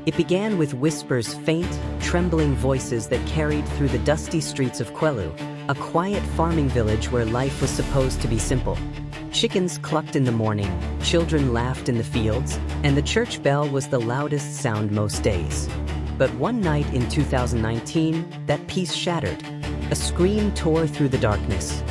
It began with whispers, faint, trembling voices that carried through the dusty streets of Kwelu, a quiet farming village where life was supposed to be simple. Chickens clucked in the morning, children laughed in the fields, and the church bell was the loudest sound most days. But one night in 2019, that peace shattered. A scream tore through the darkness.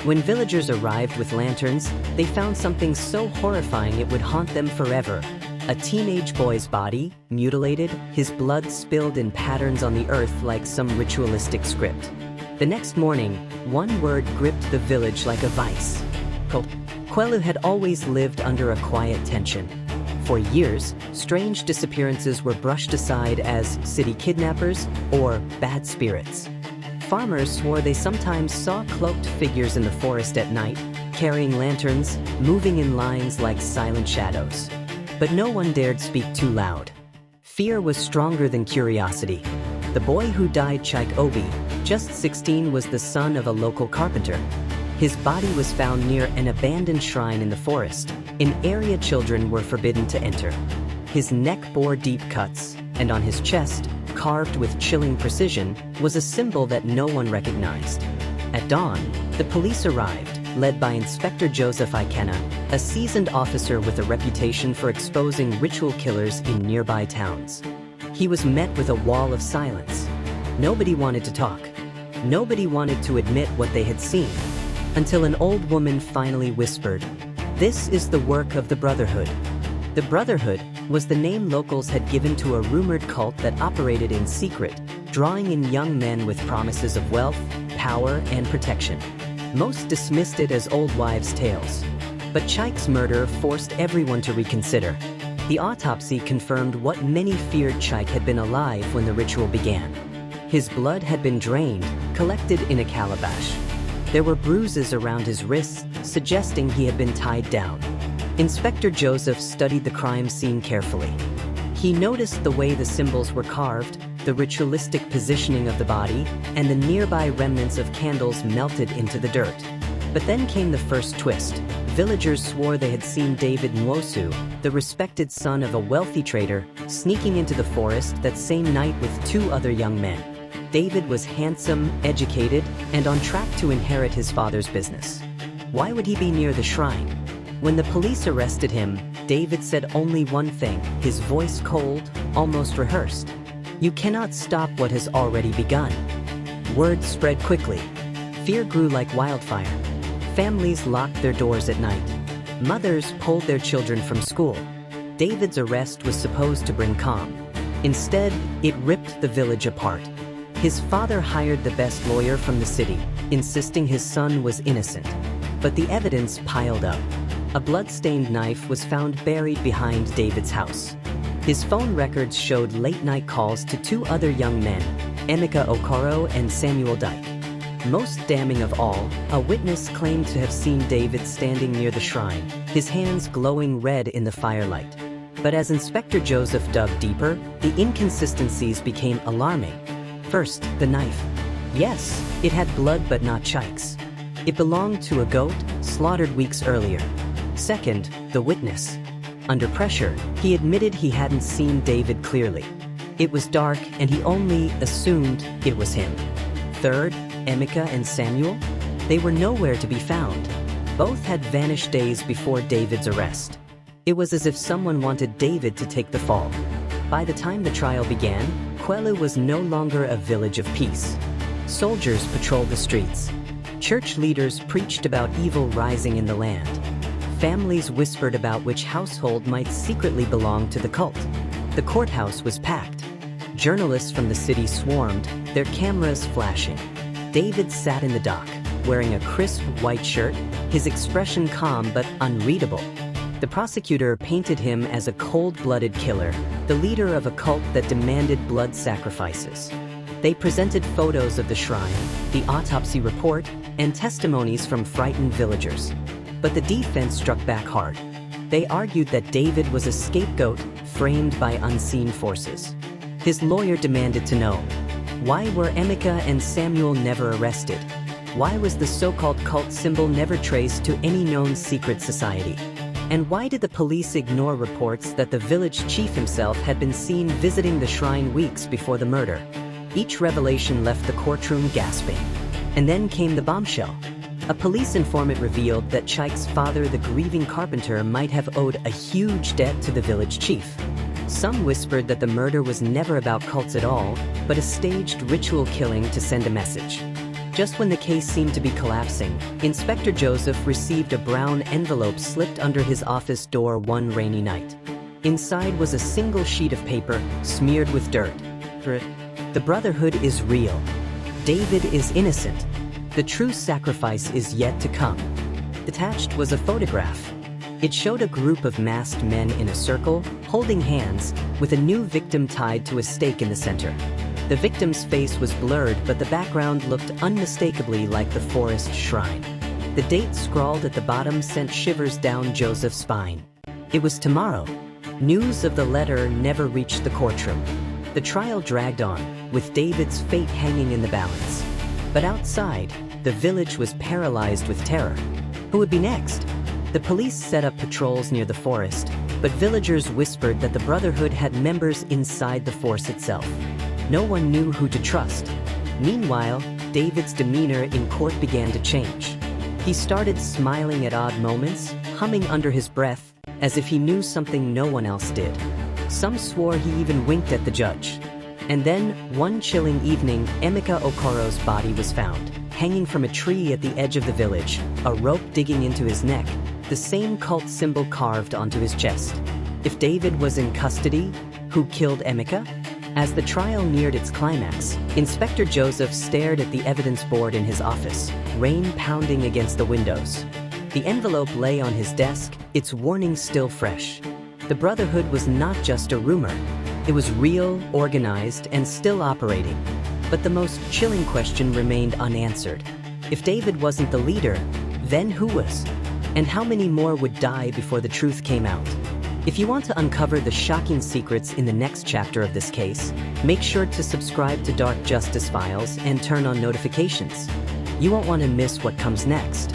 When villagers arrived with lanterns, they found something so horrifying it would haunt them forever. A teenage boy's body, mutilated, his blood spilled in patterns on the earth like some ritualistic script. The next morning, one word gripped the village like a vice. Kwelu had always lived under a quiet tension. For years, strange disappearances were brushed aside as city kidnappers or bad spirits. Farmers swore they sometimes saw cloaked figures in the forest at night, carrying lanterns, moving in lines like silent shadows. But no one dared speak too loud. Fear was stronger than curiosity. The boy who died, Chike Obi, just 16, was the son of a local carpenter. His body was found near an abandoned shrine in the forest, an area children were forbidden to enter. His neck bore deep cuts, and on his chest, carved with chilling precision, was a symbol that no one recognized. At dawn, the police arrived, led by Inspector Joseph Ikenna, a seasoned officer with a reputation for exposing ritual killers in nearby towns. He was met with a wall of silence. Nobody wanted to talk. Nobody wanted to admit what they had seen. Until an old woman finally whispered, "This is the work of the Brotherhood." The Brotherhood was the name locals had given to a rumored cult that operated in secret, drawing in young men with promises of wealth, power, and protection. Most dismissed it as old wives' tales. But Chike's murder forced everyone to reconsider. The autopsy confirmed what many feared: Chike had been alive when the ritual began. His blood had been drained, collected in a calabash. There were bruises around his wrists, suggesting he had been tied down. Inspector Joseph studied the crime scene carefully. He noticed the way the symbols were carved, the ritualistic positioning of the body, and the nearby remnants of candles melted into the dirt. But then came the first twist. Villagers swore they had seen David Nwosu, the respected son of a wealthy trader, sneaking into the forest that same night with two other young men. David was handsome, educated, and on track to inherit his father's business. Why would he be near the shrine? When the police arrested him, David said only one thing, his voice cold, almost rehearsed. "You cannot stop what has already begun." Word spread quickly. Fear grew like wildfire. Families locked their doors at night. Mothers pulled their children from school. David's arrest was supposed to bring calm. Instead, it ripped the village apart. His father hired the best lawyer from the city, insisting his son was innocent. But the evidence piled up. A blood-stained knife was found buried behind David's house. His phone records showed late-night calls to two other young men, Emeka Okoro and Samuel Dyke. Most damning of all, a witness claimed to have seen David standing near the shrine, his hands glowing red in the firelight. But as Inspector Joseph dug deeper, the inconsistencies became alarming. First, the knife. Yes, it had blood but not Chike's. It belonged to a goat, slaughtered weeks earlier. Second, the witness. Under pressure, he admitted he hadn't seen David clearly. It was dark and he only assumed it was him. Third, Emeka and Samuel? They were nowhere to be found. Both had vanished days before David's arrest. It was as if someone wanted David to take the fall. By the time the trial began, Kwelu was no longer a village of peace. Soldiers patrolled the streets. Church leaders preached about evil rising in the land. Families whispered about which household might secretly belong to the cult. The courthouse was packed. Journalists from the city swarmed, their cameras flashing. David sat in the dock, wearing a crisp white shirt, his expression calm but unreadable. The prosecutor painted him as a cold-blooded killer, the leader of a cult that demanded blood sacrifices. They presented photos of the shrine, the autopsy report, and testimonies from frightened villagers. But the defense struck back hard. They argued that David was a scapegoat framed by unseen forces. His lawyer demanded to know, why were Emeka and Samuel never arrested? Why was the so-called cult symbol never traced to any known secret society? And why did the police ignore reports that the village chief himself had been seen visiting the shrine weeks before the murder? Each revelation left the courtroom gasping. And then came the bombshell. A police informant revealed that Chike's father, the grieving carpenter, might have owed a huge debt to the village chief. Some whispered that the murder was never about cults at all, but a staged ritual killing to send a message. Just when the case seemed to be collapsing, Inspector Joseph received a brown envelope slipped under his office door one rainy night. Inside was a single sheet of paper smeared with dirt. The Brotherhood is real. David is innocent. The true sacrifice is yet to come. Attached was a photograph. It showed a group of masked men in a circle, holding hands, with a new victim tied to a stake in the center. The victim's face was blurred, but the background looked unmistakably like the forest shrine. The date scrawled at the bottom sent shivers down Joseph's spine. It was tomorrow. News of the letter never reached the courtroom. The trial dragged on, with David's fate hanging in the balance. But outside, the village was paralyzed with terror. Who would be next? The police set up patrols near the forest, but villagers whispered that the Brotherhood had members inside the force itself. No one knew who to trust. Meanwhile, David's demeanor in court began to change. He started smiling at odd moments, humming under his breath, as if he knew something no one else did. Some swore he even winked at the judge. And then, one chilling evening, Emeka Okoro's body was found, hanging from a tree at the edge of the village, a rope digging into his neck, the same cult symbol carved onto his chest. If David was in custody, who killed Emeka? As the trial neared its climax, Inspector Joseph stared at the evidence board in his office, rain pounding against the windows. The envelope lay on his desk, its warning still fresh. The Brotherhood was not just a rumor. It was real, organized, and still operating. But the most chilling question remained unanswered. If David wasn't the leader, then who was? And how many more would die before the truth came out? If you want to uncover the shocking secrets in the next chapter of this case, make sure to subscribe to Dark Justice Files and turn on notifications. You won't want to miss what comes next.